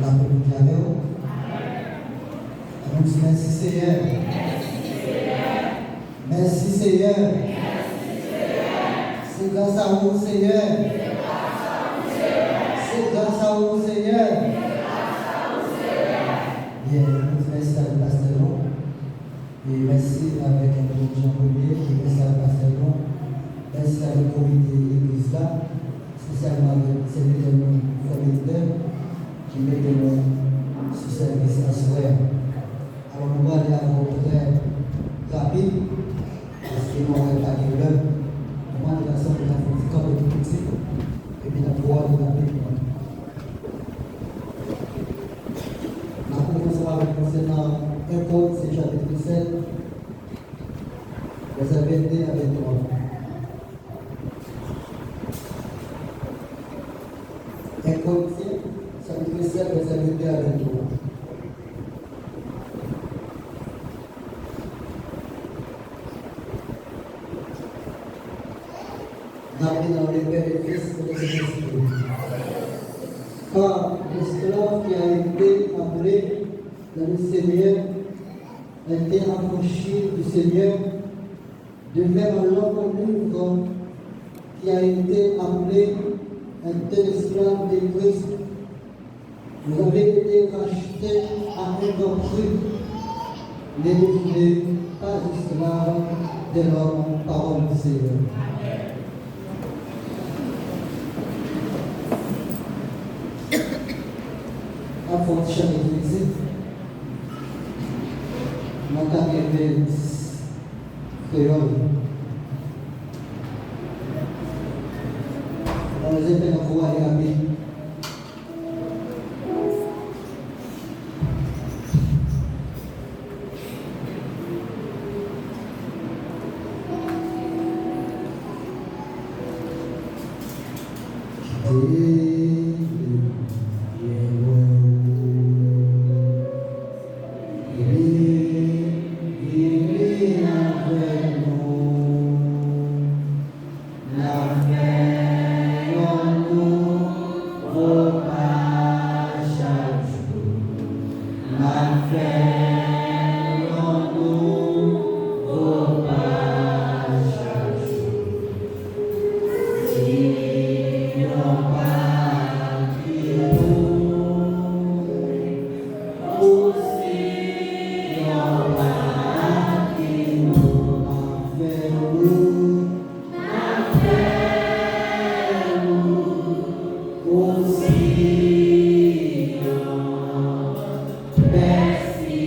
La paix merci Seigneur. Merci Seigneur. C'est grâce à vous Seigneur. C'est grâce à vous Seigneur. Bien, merci à le pasteur Long. Et merci avec l'introduction première. Et merci à le pasteur Long. Merci à le comité de l'église là. Spécialement avec le serviteur qui met le nom sur service à soir. Alors nous allons aller à votre très rapide, parce que nous n'avons pas de l'heure. Nous allons aller à son comme de tout petit, et puis nous allons aller rapidement. Nous commençons avec concernant un code, c'est chapitre 7, verset 22 à 23. Un code, chapitre 7, verset 22 à 23. Dans les pères et fils de Jésus-Christ. Car l'esclave qui a été appelé dans le Seigneur a été affranchi du Seigneur, de même l'homme libre qui a été appelé un tel esclave de Christ. Vous avez été rachetés à un grand prix. Ne devenez pas esclaves de l'homme, parole du Seigneur. Pour chaque église, ma carrière créole. On les appelle à voir les amis. Merci.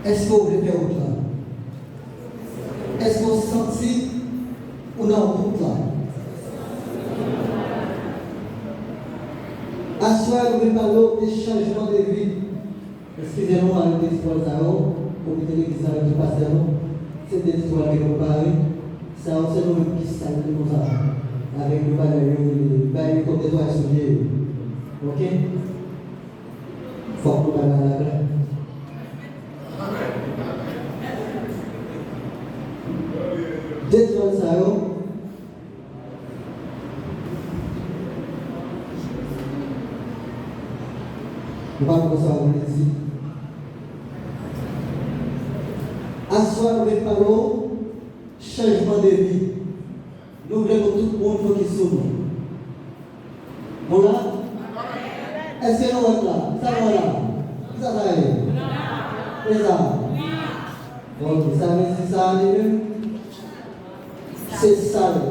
Est-ce que vous voulez faire autre là? Est-ce que vous sentez ou non route là? À soir, vous voulez parler des changements de vie. Excusez-moi, avec des histoires de comité d'église avec le pasteur, c'est des histoires qui nous parlent. Ça, c'est nous qui saluons nous avec le bail comme des doigts souliers. Ok? Faut que vous parlez à la glace. Détruire ça, on va commencer à vous ici. Asseoir avec parole, changement de vie. Nous voulons que tout le monde qui s'ouvre. Voilà? Est-ce que nous sommes là? Ça va là? Ça va aller? C'est ça? Bon, vous savez si ça arrive? C'est sale.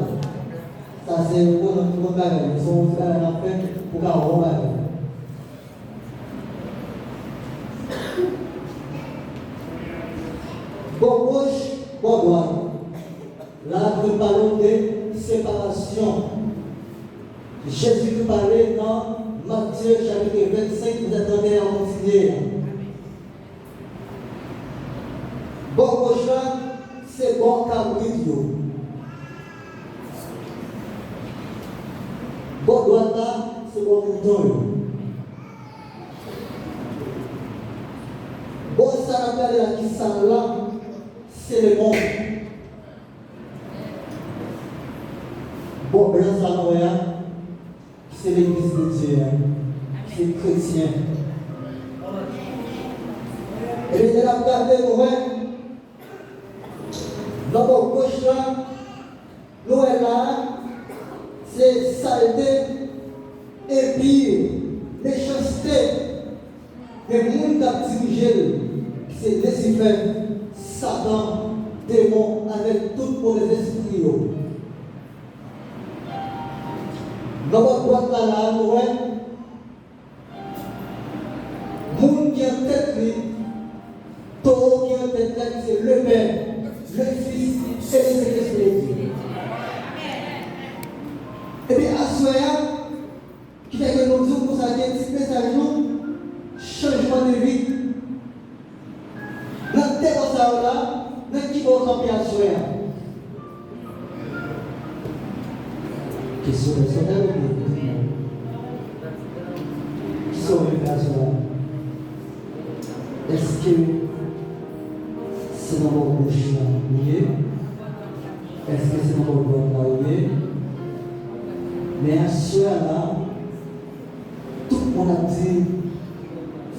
Ça, c'est pour notre bagage. Ils sont aussi à la fin pour avoir un bagage. Bon gauche, bon droite. Là, nous parlons de séparation. Jésus nous parlait dans Matthieu chapitre 25, vous attendez à continuer. Bon gauche là, c'est bon cabrit. Bon droite là, c'est bon mouton. Bon ça rappelle la qui s'en là, c'est le monde. Bon blanc ça c'est l'église de Dieu, c'est chrétien. Et bien de la regarder dans mon gauche là, nous est là. C'est saleté, empire, méchanceté. Mais le monde qui a dirigé, c'est Lucifer, Satan, démon, avec tout mauvais esprit. Dans votre boîte là, nous voyons, le monde qui a tête, taureau qui a tête, c'est le Père, le Fils et le Saint-Esprit. Et bien, à ce moment, qui fait que nous disons pour ça, il y a un petit message, changement de vie. Dans le terre là, dans qui va camper à ce moment. Question de soldats ou qui sont venus à ce moment. Est-ce que c'est dans votre bouche là où il est? Est-ce que c'est dans votre boîte là où il est? Mais à ce moment-là, tout le monde a dit,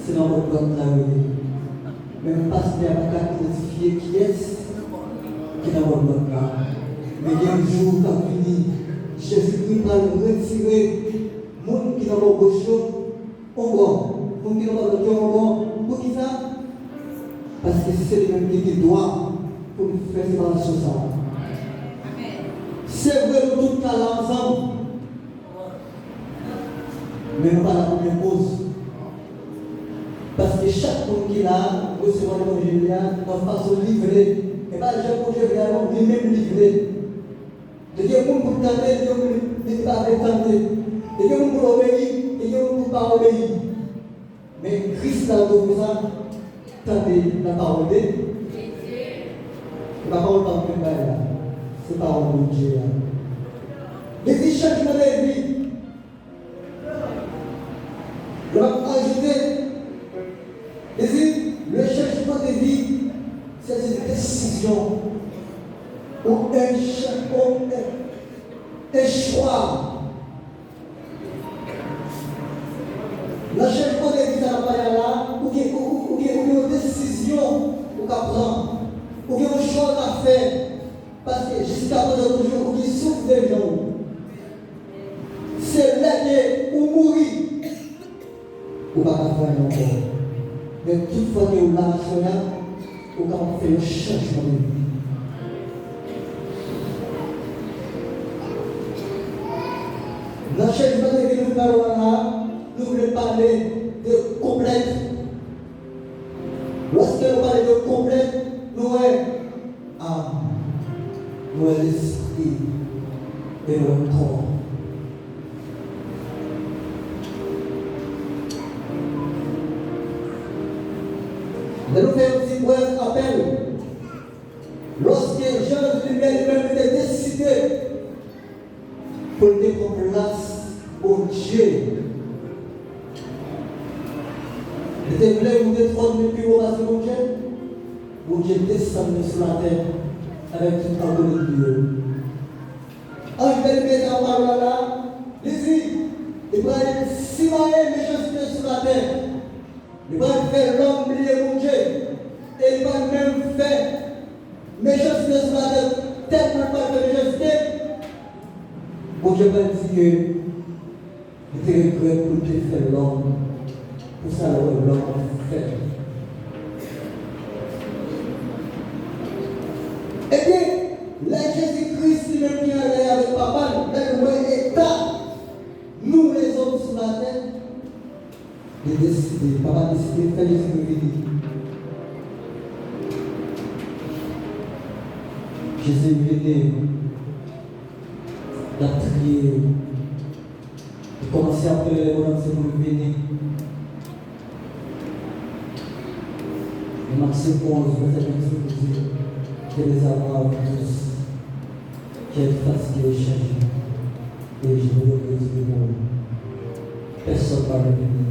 c'est dans votre boîte là où il est. Même le pasteur n'a pas identifié qui est-ce qui est dans votre boîte là. Mais il y a un jour qui a fini, Jésus-Christ va le retirer, les gens qui sont dans votre gauche, on voit. Les gens qui sont dans votre gauche, on voit. Pour qui ça? Parce que c'est le même qui doit pour faire séparation ça. C'est vrai, nous tous là ensemble. Mais nous pas la première cause. Parce que chaque monde qui est là, recevant l'évangile, dans façon livrée. Et pas les gens qui sont là, lui-même livrés. Il y a des gens pour tenter, il y a des gens qui ne pas tenter. Il y a des gens pour obéir, il y a des gens pour ne pas obéir. Mais Christ a donné ça, tenter la parole de Dieu. La parole pas de là. C'est la parole de Dieu. Les changements de vie. Je vais ajouter, le changement de vie, c'est une décision. Ou un un choix. La changement de vie à la là, ou bien une décision qu'on prend, ou bien un choix à faire. Parce que jusqu'à présent, toujours, qui souffre des gens, c'est l'aider ou mourir. Ou pas faire encore. Mais toutefois que vous l'avez fait, vous pouvez faire un changement de vie. Dans le changement de vie, nous parlons là, nous voulons parler de complète. Lorsque nous parlons de complète, nous sommes âme, nous sommes l'esprit et le corps. De nous faire un petit bref appel. Lorsque Jean lui-même était décidé pour prendre place au Dieu, il était plein de trône de plus haut à mon Dieu. Mon Dieu descend sur la terre avec tout un peu de Dieu. En fait, les paroles là, les yeux, il va s'imaginer méchanceté sur la terre. Il va faire l'homme oublier mon Dieu. Et il va même faire méchanceté sur la terre. Tellement pas de méchanceté. Mon Dieu va dire que il était prêt pour te faire l'homme. Pour ça, l'homme fait. Eh bien, là, Jésus-Christ, il est venu aller avec papa, le état, nous les hommes sur la terre, de décider, papa a décidé de faire les sécurités. Jésus est venu, il a prié, il a commencé à prier les bonhommes, c'est pour venir. Maxime 11, verset 25 dit que les Abraham tous qui êtes fatigués et chargés, et je vous le dis personne ne va le venir.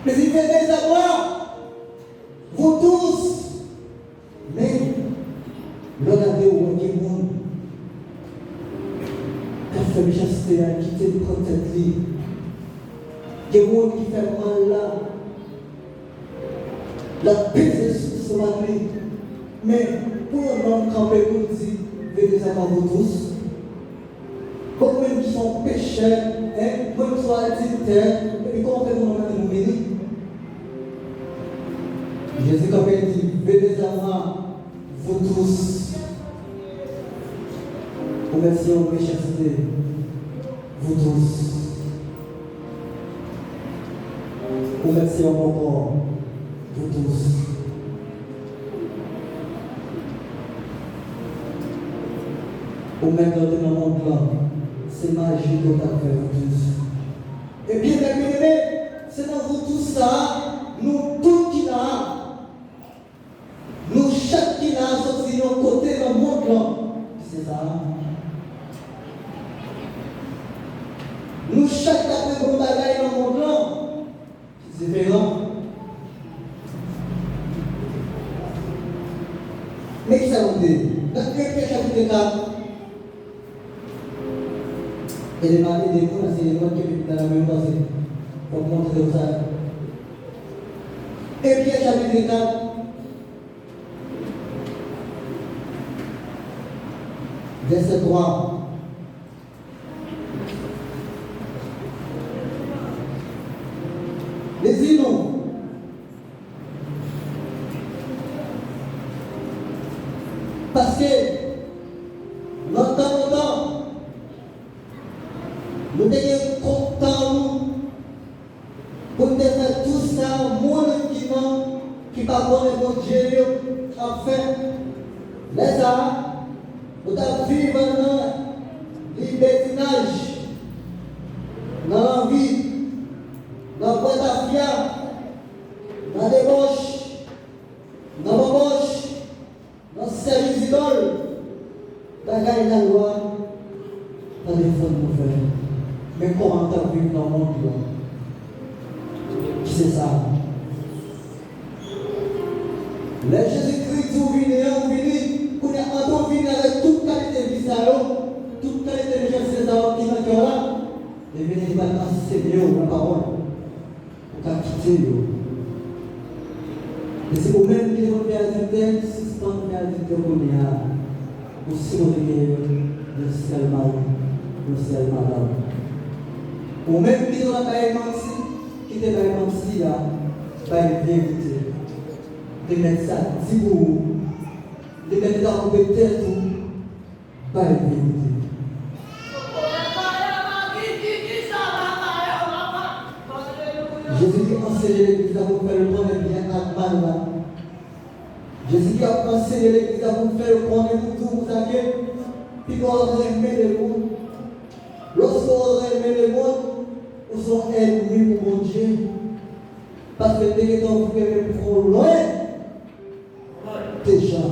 Mais il fait des Abraham, vous tous, mais regardez où est le monde qui a fait méchanceté, a quitté le protège lui, des monde qui fait mal là. La paix sur ma vie. Mais pour un homme campé pour dire, venez à vous tous, comme même qui sont pécheurs, comme qui sont adultères, et comment fait-on à nous bénir? Jésus quand il dit, venez à moi, vous tous, pour merci en méchanceté, vous tous, pour merci en mon corps. Vous tous. Au même dans le monde là, c'est magie que vous avez fait vous tous. Et bien, mes bien-aimés, c'est dans vous tous ça, nous tous qui là, nous chaque qui là, sorti de nos côtés dans le monde là, c'est ça. Nous chaque qui a fait bagaille dans le monde là, c'est différent. Mais qui ça vous dit? Dans Pierre chapitre 4, et les maris des mots, c'est les mots qui sont dans la même passée. Pour montrer ça. Et Pierre chapitre 4, verset 3. Les îlots. Parce que longtemps, nous sommes contents pour faire tout ça, moi qui va voir mon Dieu en fait. Les ça, nous devons vivre dans le libertinage, dans l'envie, dans le porte-à-fia, dans les débauche, dans l'embauche. Dans le service idole, dans la loi, dans les fonds de faire. Mais comment tu vivre dans le monde là? C'est ça. Les Jésus-Christ, vous venez, pour venir avec toute qualité de vie, toute Et venez pas enseigner la parole. Pour qu'à quitter. Et c'est vous-même qui devez faire du tel, suspendre faire du tel qu'on y a. Pour surveiller le ciel mari, le ciel madame. Ou même qui devez faire mentir, qui devez faire mentir là, pas une vérité. De mettre ça, si vous, de mettre ça pour peut-être tout, pas une vérité. Jésus qui a enseigné l'église pour faire le bon et bien à mal là. Jésus qui a enseigné l'église pour faire le bon et pour tout vous savez. Puis quand on aime le monde, lorsqu'on aime le monde, on sont ennemis pour mon Dieu. Parce que dès que vous pouvez prendre loin, déjà.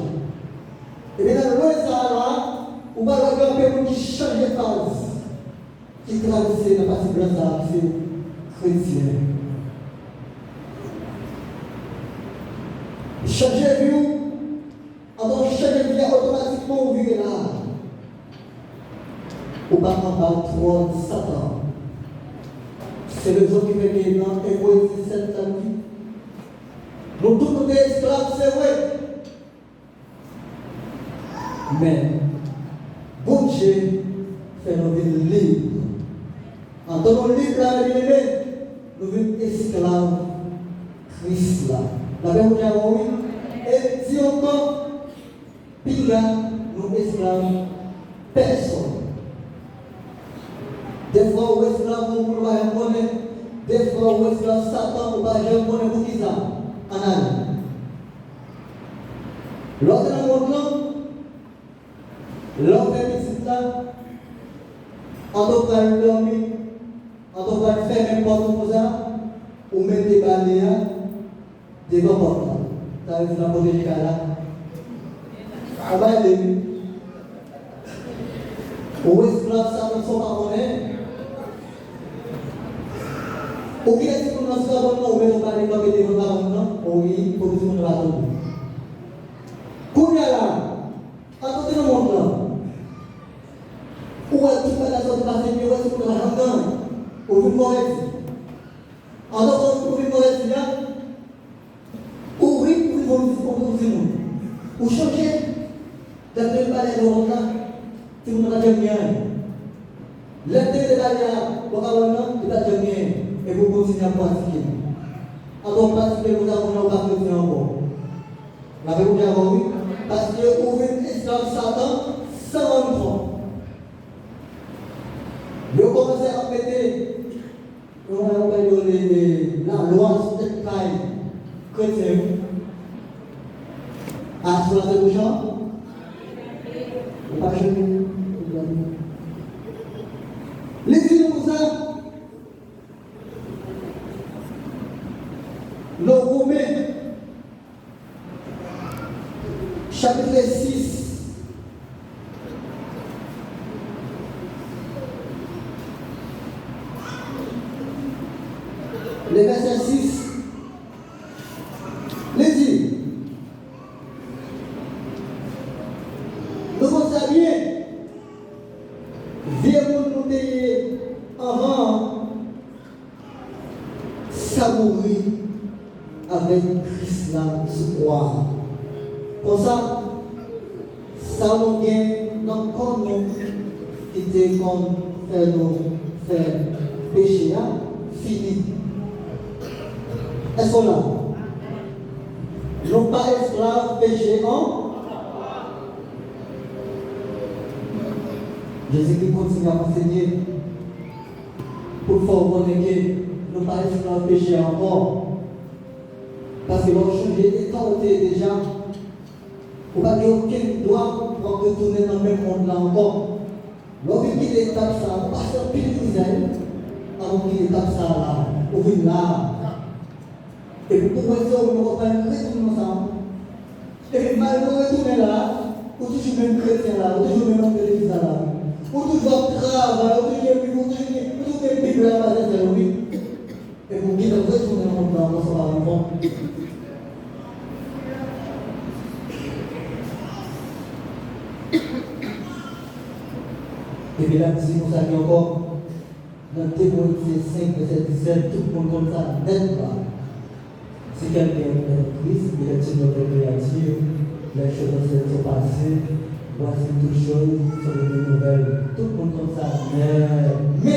Et bien dans loin ça là, on va regarder un peu qui change de phase. Qui traverse la partie de ça, c'est chrétien. Changer de vie, alors changer de vie automatiquement, vous là. Ou pas en bas, 3, Satan. C'est le jour qui fait que dans Hébreux 17, ça dit. Nous tous nous sommes esclaves, c'est vrai. Mais, bon Dieu fait nos vies libres. En tant que libres, nous sommes esclaves Christ là. La Bible dit oui. Et si encore, pire, nous esclaves personne. Des fois, on est esclave pour le connaître. Des fois, on est esclave Satan pour le connaître pour qui ça. En année. Lors de la monde, lors de la là, en tant que l'homme, en tant que faire n'importe quoi, ou mettre des balayeurs devant la porte. Ça veut dire la porte de là. On va aller. Ou esclave Satan sont pas honnêtes. Ou bien si vous n'avez pas de nom, vous ne parlez pas de développement, oui, pour que vous ne l'avez pas. Kounya là, à côté de mon plan, où est-ce que tu vas la sortie passer, où est-ce que tu vas la rendre, où vous m'aurez dit. En tant que vous m'aurez dit là, ouvrir pour vous dire, ou changer, d'après le palais de mon là, si vous n'avez rien. L'intérêt de la guerre, vous n'avez rien. Et vous continuez à pratiquer. Alors, pratiquer, vous n'avez pas pratiqué encore. L'avez-vous bien compris? Parce que vous êtes esclave Satan sans rendre. Vous commencez à péter la loi sur cette taille chrétienne. À ce moment-là, c'est gens? Vous ne pouvez pas. Lisez nous ça. Le Romain, chapitre 6, le verset 6, les dit, nous savions, viens nous payer avant, savourer avec Christ là, ce croix. Pour ça, ça nous gagne dans le corps qui était comme faire nous faire péché, fini. Est-ce qu'on a? Non pas esclaves péché en. Jésus qui continue à enseigner pour faire connaître que nous pas esclaves péché encore. Parce que l'on change d'état déjà. Vous n'avez aucun droit pour retourner dans le même monde là encore. Lorsque vous quittez l'étape ça, vous passez un pile de misère. Avant de quitter l'étape ça là, vous venez là. Et vous pouvez dire, vous ne pouvez pas retourner ensemble. Et puis malgré vous retourner là, vous toujours même chrétien là, vous toujours même homme de l'église là. Vous toujours travail, vous toujours même Bible là, oui. Et vous quittez retourner dans le monde là, on s'en va répondre. Et puis là, si vous savez encore, dans Timothée 5, verset 17, tout le monde comme ça, net pas. Si quelqu'un est triste, il est une nouvelle créature, les choses sont passées, voici toutes choses sont de nouvelles. Tout le monde comme ça, mais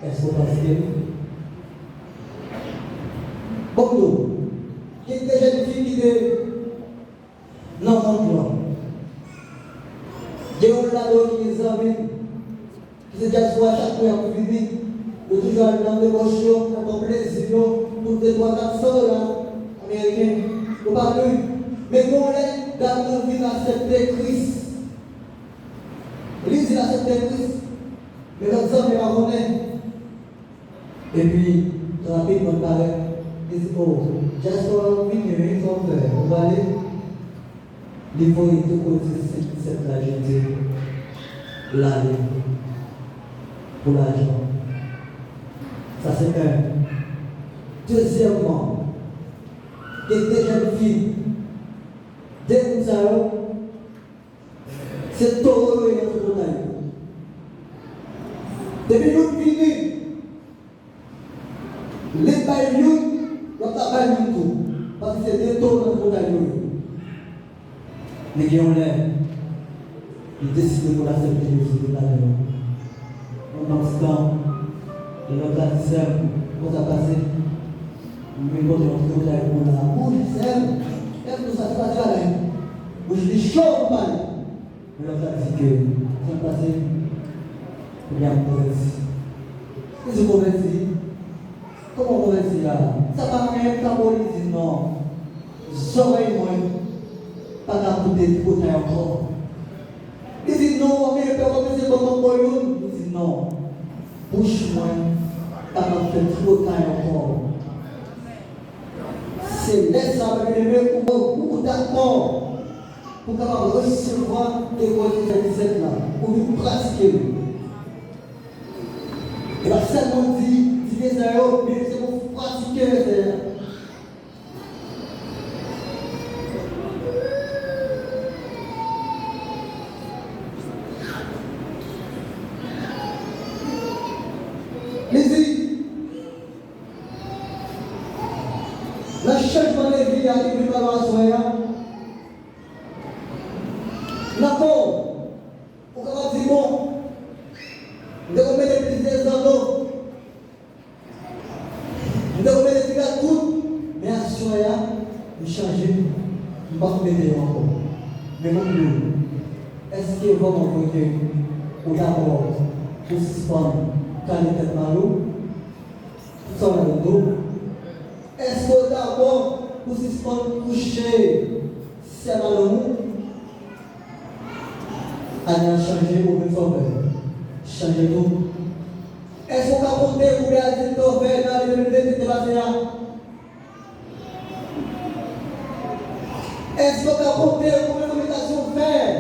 est-ce qu'on passe que beaucoup, il y a des jeunes filles qui disent non, non, il y a un lado qui est amis, qui se dit à soi chaque fois pour venir, ou toujours dans des motions, pour ton plaisir, pour tes 300 $, américains, ou pas plus. Mais qu'on est dans nos vies d'accepter Christ. Lisez d'accepter Christ. Mais comme ça, on va connaître. Et puis, rapidement, on paraît. Il dit, oh, just for a minute, ils sont faits. On va aller. Il faut y tout côté cette tragédie. L'aller. Pour l'argent. Ça, c'est un. Deuxièmement, il y a des jeunes filles. Dès que nous allons, c'est tout et notre montagne. Depuis nous finis, les bailloux, nous avons tout. Parce que c'est des taux notre montagne. Mais qui ont l'air, ils décident pour l'accepter Jésus de la maison. Nonobstant, le baptême, pour ça passer, nous avons trouvé pour la bouche, est-ce que ça se passe là? Où je dis chaud ou pas? Mais l'autre a dit que ça se passe, il y a une mauvaise. Qu'est-ce que vous mauvaise dit? Comment mauvaise dit là? Ça va même quand vous dites non. J'aurais moins, pas qu'à tout dépoter encore. Il dit non, mais le père c'est comme un boyau. Il dit non, bouche moins, pas qu'à faire trop de temps encore. C'est laissez pour beaucoup d'accord pour pouvoir recevoir les qualités là, pour nous pratiquer. Et la seulement dit les aéros, mais c'est pour pratiquer les aéros. Le changement de vie arrive par la soya. D'accord. On va dire bon. Nous devons mettre des dans l'eau. Nous devons mettre des tout. Mais à soya, nous changer. Nous ne pouvons pas mettre encore. Mais nous, est-ce que vous m'envoyez au d'abord pour suspendre quand il est malou? Tout ça dans le dos. Est-ce que d'abord, pour suspendre coucher, c'est malheureux? On a changé pour une fois, changer tout. Est-ce qu'on a compté pour les adultes dans les 2021? Est-ce qu'on a compté pour une invitation faire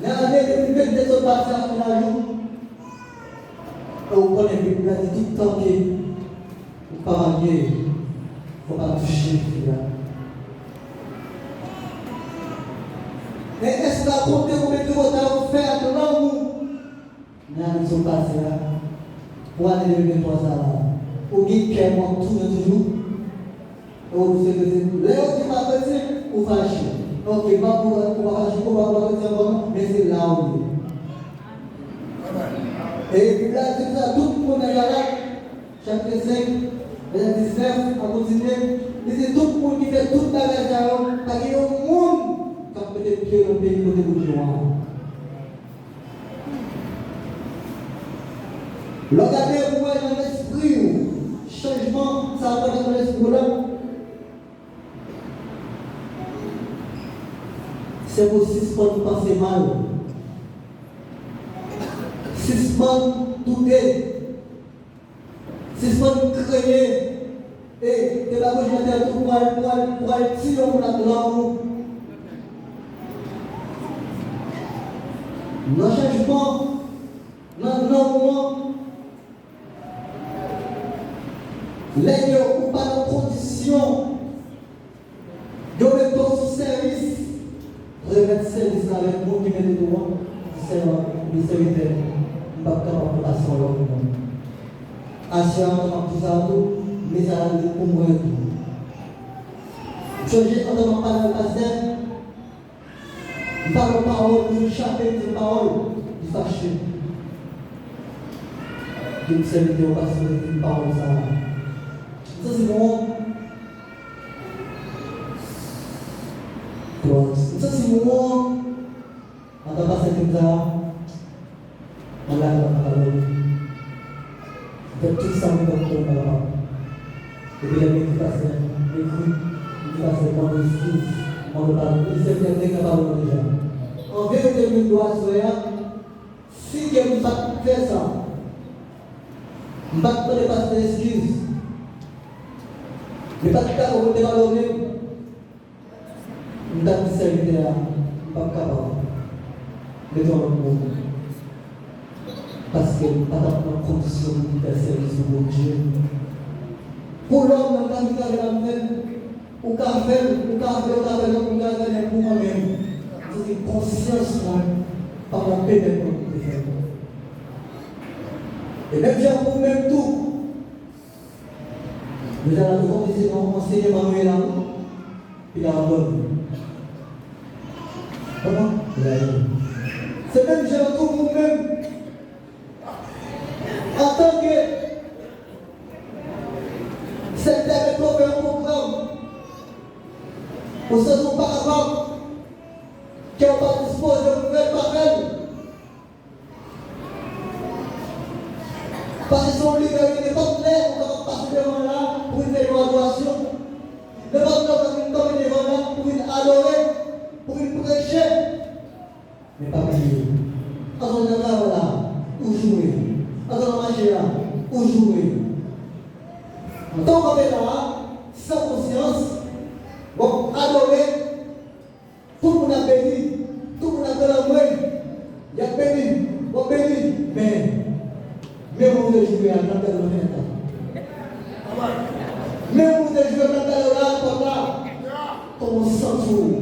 dans l'année 2022 sur le passé à la joue? Et vous connaissez plus la dit tout le temps que vous parlez. Il ne faut pas toucher là. Mais est-ce que la compter vous mettez votre temps faire de l'amour? Nous sommes passés là. Pour aller lever toi ça là. Pour qui qui moi toujours. Et vous savez que c'est là qui m'a passé ou fâché. Donc pas pour fâcher, pour pas mais c'est là où il est. Et puis là, c'est ça, tout le monde est là. Chapitre 5. Verset 19, on continue. C'est tout le monde qui fait toute la raison, parce qu'il y a un monde qui a peut-être pied dans le pays côté de Dieu. Regardez, vous voyez dans l'esprit, changement, ça va dans l'esprit là. C'est pour suspendre penser mal. Suspendre douter. Suspendre créer. Et de la bouche de pour aller tirer pour la gloire. Nos changements, nos mouvements, les ou pas de conditions, de mettre sous service, remettre service avec nous qui met le droit, c'est le serviteur. pas capable de passer au monde. Assurance, tout ça, mais ça a pour moi. Changer quand on parle de pasteur, parle de parole, nous chapitre de parole, du fâché. D'une seule vidéo, parce que c'est une parole, ça. Ça, c'est bon. Ça, c'est bon. On va passer comme ça. On l'a parole. Tout ça, on va faire la parole. Et puis, la vie qui passe, l'écoute. Ça c'est mon excuse. On ne parle plus, c'est bien capable déjà. En vérité, nous doit faire, si quelqu'un ne va pas faire ça, ne va pas passer d'excuses, ne va pas capable de dévaloriser, ne va pas servir là, ne va pas capable de faire le monde. Parce que nous n'avons pas de condition de faire service au bon Dieu. Pour l'homme, quand il a la même, ou qu'à faire pour moi-même. C'est une conscience par la paix de notre faire. Et même j'ai pour même tout. Nous allons enseigner Manuel là, puis la donne. Comment? C'est même j'ai tout pour même. En tant que c'est avec toi un programme. Pour ce nous auparavant, qui n'ont pas disposé de nouvelles paroles. Parce qu'ils sont libérés, ils ne sont pas clairs, on va passer devant là pour une adoration. Ne pas nous comme devant là pour une adorer, pour une prêcher. Mais pas prier. Quand on est là, où jouer? Quand on marche là, où jouer? Tant qu'on est là, sans conscience, bon, adorer, tout le monde a béni, tout le monde a de la main, il y a béni, on béni, mais vous devez jouer à l'intérieur de l'État. Mais vous devez jouer à l'intérieur de l'État, comme on s'en fout.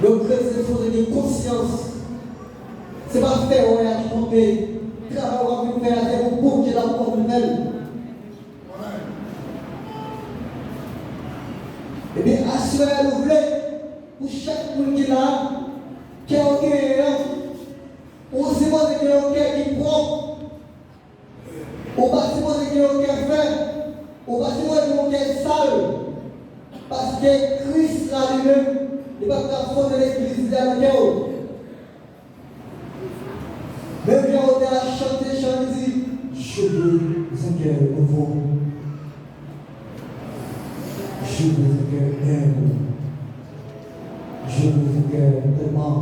Le chrétien, il faut donner conscience. Ce n'est pas faire où il y a qui compter. Travail où on va faire, c'est pour Dieu la propre nouvelle. Et bien, assurez-vous pour chaque monde qui est là, qui est en guerre, ou si vous avez un cœur qui prend, ou pas si vous avez un cœur fait, ou pas si vous avez un cœur sale, parce que Christ là lui-même, il ne va pas faire de l'église dans le cœur. Même bien, on a chanté, dit, je veux un cœur nouveau. Je veux un cœur humble. Je veux un cœur tellement.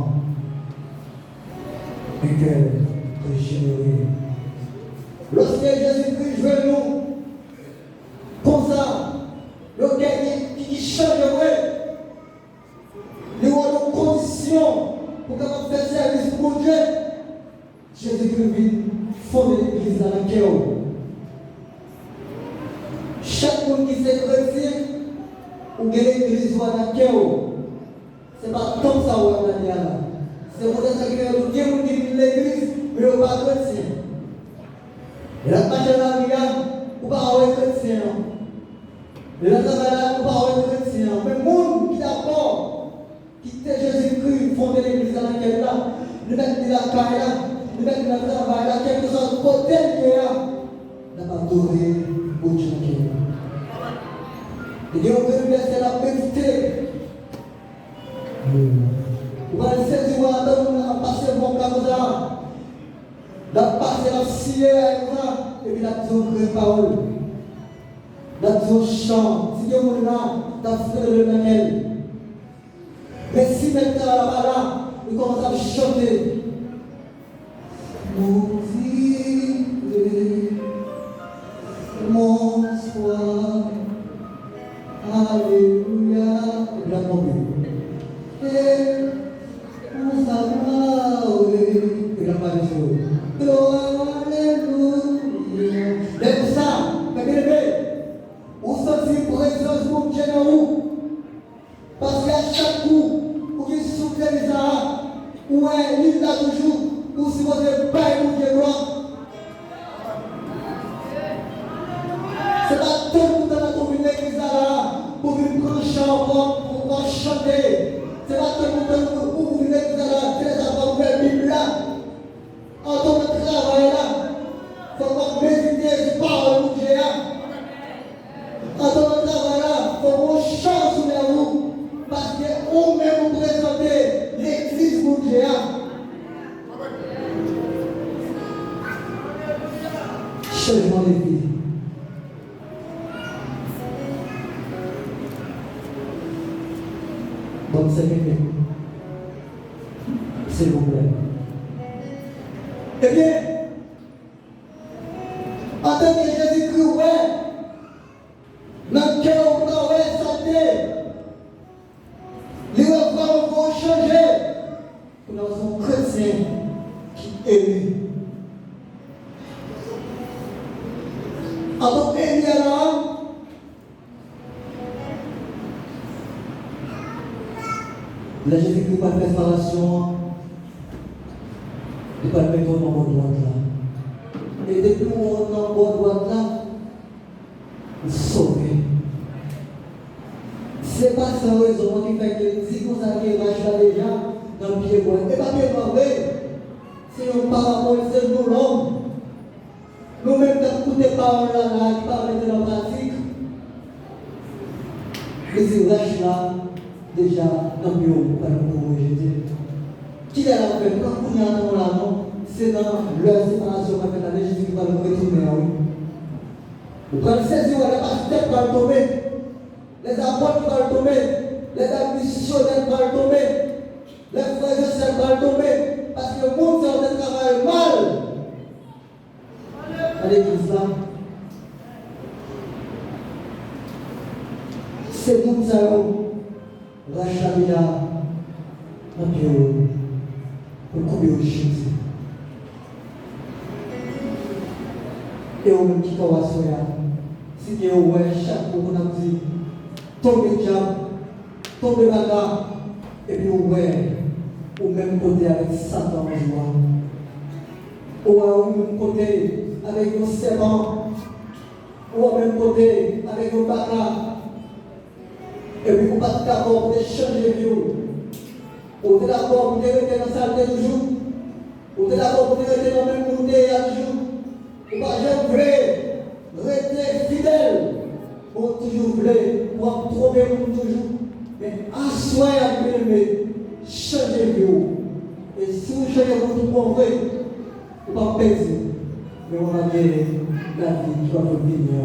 Un cœur régénéré. Lorsque Jésus-Christ veut nous, comme ça, le cœur qui change, nous avons nos conditions pour faire service pour Dieu. Jésus-Christ vient fonder l'église dans le cœur. Chaque monde qui s'est chrétien, ou que l'église soit dans le cœur, ce n'est pas comme ça où on a dit là. C'est pour ça qu'il y a des gens qui vivent l'église, mais on ne pas chrétien. Et la page de la vie, on ne pas être chrétien. Et la travail, on ne pas être chrétien. Mais le monde qui d'abord, qui était Jésus-Christ, fonder l'église dans laquelle là, le mettre de la carrière, le mettre de la travail, là, quelque chose de côté qui est là, n'a pas adoré au Dieu qui est là. Et Dieu veut laisser la méditer. Vous allez saisir, vous allez passer mon cas comme ça. Vous allez passer la ciel comme ça. Et puis, la vraie parole. La chant. Si Dieu vous là, vous allez faire le manuel. Mais si maintenant là-bas, vous commencez à chanter. Motivez mon soir. Alléluia. Et bien, mon Dieu. Et on s'appelle. Et la parole de gloire, alléluia. Et pour ça, mes bien-aimés, vous sentez présence pour Dieu dans vous. Parce qu'à chaque coup, vous qui souffrez les arts, Ouais, il là toujours. Ou si vous êtes pas pour Dieu gloire. C'est pas tout le monde dans la communauté là pour venir prendre chant, pour chanter. C'est pas tout le monde pour venir là, c'est la faire Bible là. En tant que travail là, il faut méditer sur parole de Dieu. En tant que travail là, il faut qu'on chante sur vous. Parce qu'on même vous présenter l'église pour Dieu. Changement de vie. Donc c'est quelqu'un. S'il vous plaît. Eh bien, en tant que Jésus-Christ, ouais, dans le cœur, on a santé. Les enfants vont changer. Nous sommes chrétiens qui aiment. En tant qu'aimé alors, la Jésus-Christ pas de préparation, il pas de mettre dans mon droite là. Et depuis qu'on est dans mon droite là, il sauvé. Ce n'est pas sans raison qui fait que si vous avez là déjà dans le pied droit, et pas bien vrai, sinon par rapport à nous l'homme, nous-mêmes qui écoutons les paroles là, qui parlent de la pratique, les ouvrages là, déjà dans le bureau, pour nous rejeter. Qui est là, quand on est là, non, c'est dans leur séparation qu'on fait la Jésus qui va nous retourner. Vous prenez saisir, les pasteurs vont tomber, les apôtres vont tomber, les missionnaires vont tomber, les frères et sœurs vont tomber, parce que le monde est en train de travailler mal. À l'église là, c'est nous qui avons racheté la Dieu pour couper au Jésus. Et on me dit qu'on va se faire. Si tu es ouais, chaque fois qu'on a dit, tombe diable, tombe bagarre, et puis ouais, au même côté avec Satan en joie. Ou au même côté avec nos serments, ou au même côté avec nos bagarres. Et puis vous pas d'accord pour changer de vie. Vous êtes d'accord pour rester dans la salle toujours. Vous êtes d'accord pour rester dans le même monde toujours. Vous pas jamais rester fidèle. Vous toujours voulez, pour trouver toujours. Mais assoyez à bien-aimé, changez de vie. Et si vous changez votre mauvais, vous ne pas peser. Mais on va gagner la vie qui va vous venir.